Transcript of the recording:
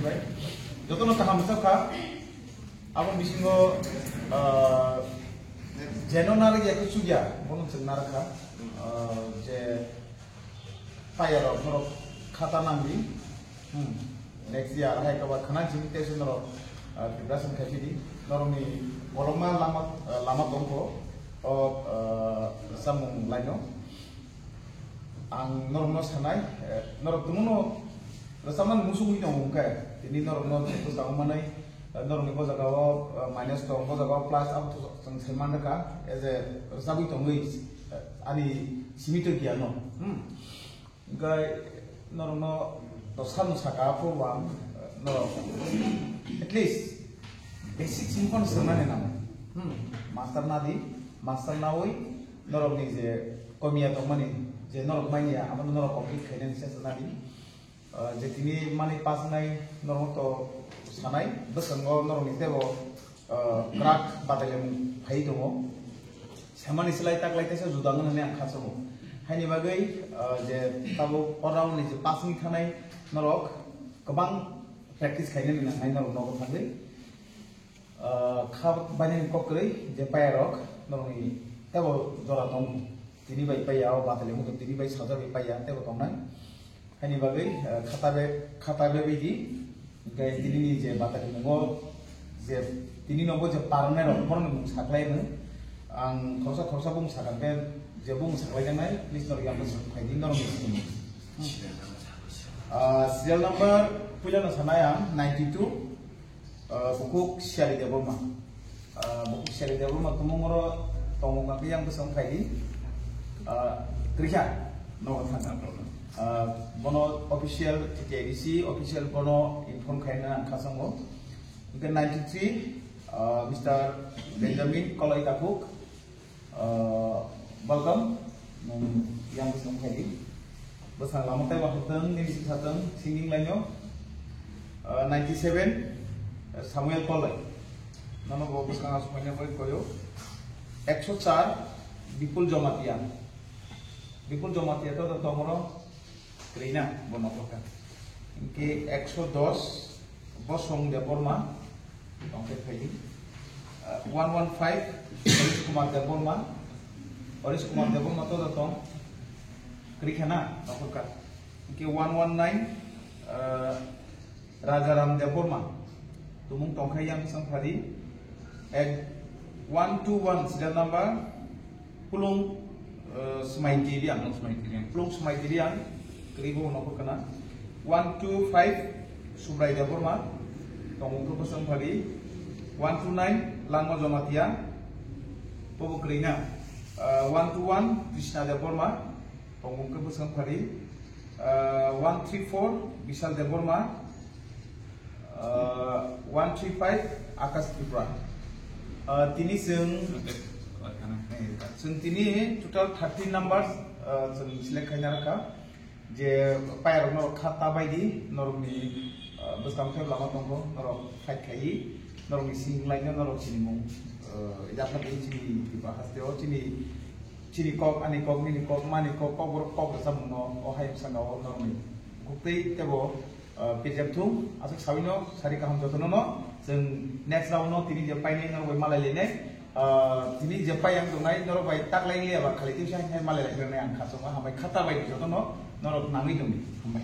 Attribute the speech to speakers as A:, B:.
A: baik. Jotono kaham saka abang bisingo jenon lagi aku suja, bonus senaraka je payar norok kata nangri, next year hai kabar khana jimite se norok preparation kafiri norok ni bolongma lama tongko samung laino ang norok no sanai norok tumuno rasaman musuh ini ngungkai ini norok no itu tahu mana norok ni boza kau minus tong boza kau plus up tu seman deka as a sabi tongi ani simito kia no gai norok no to sanu saka po bang norok at least basic simpan seman nama master nadi master nawoi norok ni je komia tong mani je norok mania apa norok komplit kena ni sesanadi je tini mani pas nai norok to sanai besango norok ni tebo krak badalem hai dongo samani selai tak lai tesa judangan ne angka somo haini bagai je tabo orang ni je pas ni khanai norok kebang practice khaine ni hai norok norok thangai khab bani ko krei je payarok norok ni tebo jora tong tini bai paya badalem ko tini bai saja bai paya tebo tongnai haini bagai khata be bidi gai tini ni je badalem ngo je tini nobo je parne ro porne mung saklai ne ang khorsa bung sakan be je bung saklai janai please nor yang besar khai nor ni serial number puja na sanaya 92 buku syari de boma buku syari de boma tumungoro tongong ka yang besar khai kriya no thana bono official TTADC official bono inform khaina khasango ke 93 Mr. Benjamin Kolai Takuk welcome yang besar khai besar lama tay waktu ni satu singing lainnya 97 Samuel Kolai nama bagus kang asupnya boleh koyo 104 Bipul Jomatia itu tomoro Krina bonokoka inke 110 Bosong Deporma tongke pagi 115 Oris Kumar Deporma to tong Krikana tokoka inke 119 Rajaram Deporma tumung tongke yang sangphadi 121 serial number Pulung Semaitirian Keribu nomor kena 125 Subrai Deporma tonggung ke pesang padi 129 Lango Jomatia Pobo Krina 121 Krishna Deporma tonggung ke pesang padi 134 Bisal Deporma 135 Akas Tripura tini tini total 13 numbers select khaina rakha je payar no khata baidi normi beskam ke lama tongko norok fight khai normi sing lainnya norok sinimung ida khati chini dibahas teo chini kok ani kok ni kok mani kok kok samno o hayam sangao normi kuktei tebo pejam thum asak sawino sari kaham jotono no jeng next round no tini je paine no malai lene tini je payang tungai norok bai tak lain le ba khali tin sai malai le ne ang khasoma hamai khata bai jotono norok nangi dumi hamai